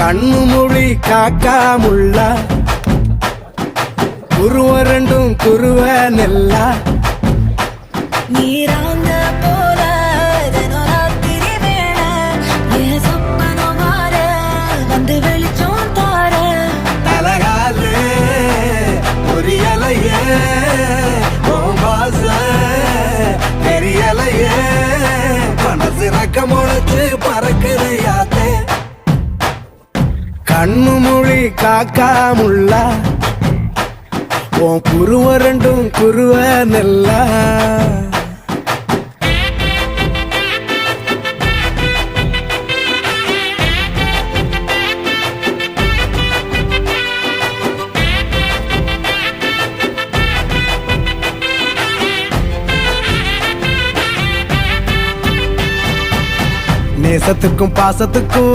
கண்ணு மொழி காக்காமுள்ள குருவ ரெண்டும் குருவ நெல்லா நீராங்க போல தினராத்திரி வேண என் சொப்பனம் மாற வந்து வெளிச்சம் தார தலகாலே பொரியலையே ஓம்பாச தெரியலையே மனசு ரக்க முளைச்சு பறக்குதையாத்தே கண்ணு மொழி காக்காமுள்ள உன் குருவ ரெண்டும் குருவ நெல்லா நேசத்துக்கும் பாசத்துக்கும்